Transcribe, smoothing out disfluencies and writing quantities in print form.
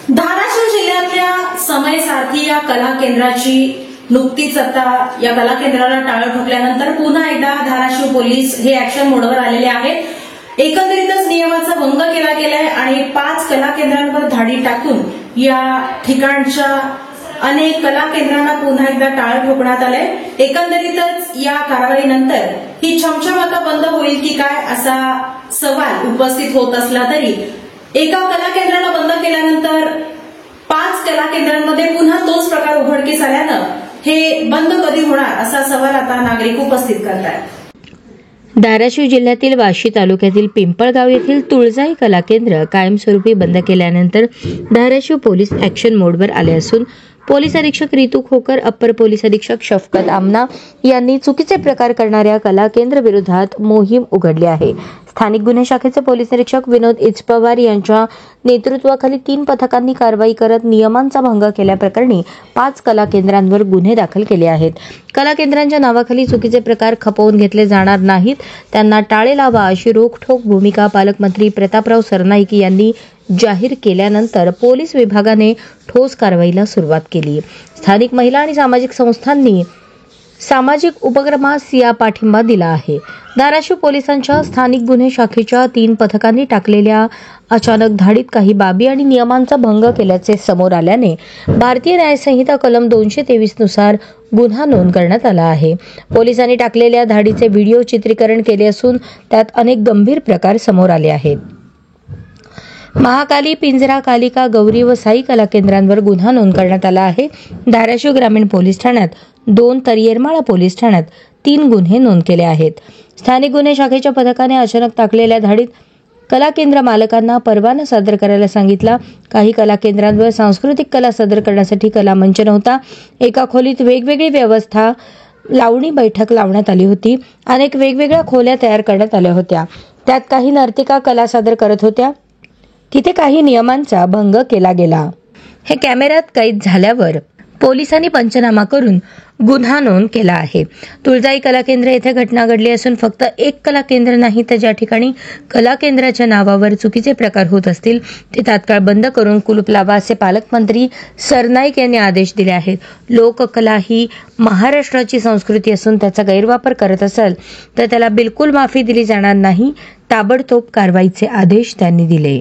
धाराशिव जिल्ह्यातल्या समय सारथी या कला केंद्राची नुकतीच आता या कला केंद्राला टाळं ठोकल्यानंतर पुन्हा एकदा धाराशिव पोलीस हे ऍक्शन मोडवर आलेले आहेत. एकंदरीतच नियमाचा भंग केला गेलाय आणि 5 कला केंद्रांवर धाडी टाकून या ठिकाणच्या अनेक कला केंद्रांना पुन्हा एकदा टाळं ठोकण्यात आलंय. एकंदरीतच या कारवाईनंतर ही छमछम आता बंद होईल की काय असा सवाल उपस्थित होत असला तरी एका कला केंद्राला बंद केल्यानंतर 5 कला केंद्रांमध्ये पुन्हा तोच प्रकार उघडकीस आल्यानं हे बंद कधी होणार असा सवाल आता नागरिक उपस्थित करतात. धाराशिव जिल्ह्यातील वाशी तालुक्यातील पिंपळगाव येथील तुळजाई कला केंद्र कायमस्वरूपी बंद केल्यानंतर धाराशिव पोलीस ऍक्शन मोडवर आले असून पोलीस अधीक्षक रितू खोकर, अप्पर पोलीस अधीक्षक शफकत आमना यांनी चुकीचे प्रकार करणाऱ्या कला केंद्र विरोधात मोहीम उघडली आहे. स्थानिक गुन्हे शाखेचे पोलीस निरीक्षक विनोद इचपवार यांच्या नेतृत्वाखाली 3 पथकांनी कारवाई करत नियमांचा भंग केल्याप्रकरणी 5 कला केंद्रांवर गुन्हे दाखल केले आहेत. कला केंद्रांच्या नावाखाली चुकीचे प्रकार खपवून घेतले जाणार नाहीत, त्यांना टाळे लावा अशी रोखठोक भूमिका पालकमंत्री प्रतापराव सरनाईक यांनी जाहीर केल्यानंतर पोलीस विभागाने ठोस कारवाईला सुरुवात केली. स्थानिक महिला आणि सामाजिक संस्थांनी सामाजिक उपक्रमास या पाठिंबा दिला आहे. धाराशिव पोलिसांच्या स्थानिक गुन्हे शाखेच्या 3 पथकांनी टाकलेल्या अचानक धाडीत काही बाबी आणि नियमांचा भंग केल्याचे समोर आल्याने भारतीय न्यायसंहिता कलम 223 नुसार गुन्हा नोंद करण्यात आला आहे. पोलिसांनी टाकलेल्या धाडीचे व्हिडिओ चित्रीकरण केले असून त्यात अनेक गंभीर प्रकार समोर आले आहेत. महाकाली, पिंजरा, कालिका, गौरी व साई कला केंद्रांवर गुन्हा नोंद करण्यात आला आहे. धाराशिव ग्रामीण पोलीस ठाण्यात 2 तर येरमाळा पोलीस ठाण्यात 3 गुन्हे नोंद केले आहेत. स्थानिक गुन्हे शाखेच्या पथकाने अचानक टाकलेल्या धाडीत कला केंद्र मालकांना परवाना सादर करायला सांगितला. काही कला केंद्रांवर सांस्कृतिक कला सादर करण्यासाठी कला मंच नव्हता. एका खोलीत वेगवेगळी व्यवस्था लावणी बैठक लावण्यात आली होती. अनेक वेगवेगळ्या खोल्या तयार करण्यात आल्या होत्या. त्यात काही नर्तिका कला सादर करत होत्या. तिथे काही नियमांचा भंग केला गेला. हे कॅमेऱ्यात कैद झाल्यावर पोलिसांनी पंचनामा करून गुन्हा नोंद केला आहे. तुळजाई कला केंद्र येथे घटना घडली असून फक्त एक कला केंद्र नाही तर ज्या ठिकाणी कला केंद्राच्या नावावर चुकीचे प्रकार होत असतील ते तात्काळ बंद करून कुलूप लावा असे पालकमंत्री सरनाईक यांनी आदेश दिले आहेत. लोककला ही महाराष्ट्राची संस्कृती असून त्याचा गैरवापर करत असेल तर त्याला बिलकुल माफी दिली जाणार नाही. ताबडतोब कारवाईचे आदेश त्यांनी दिले.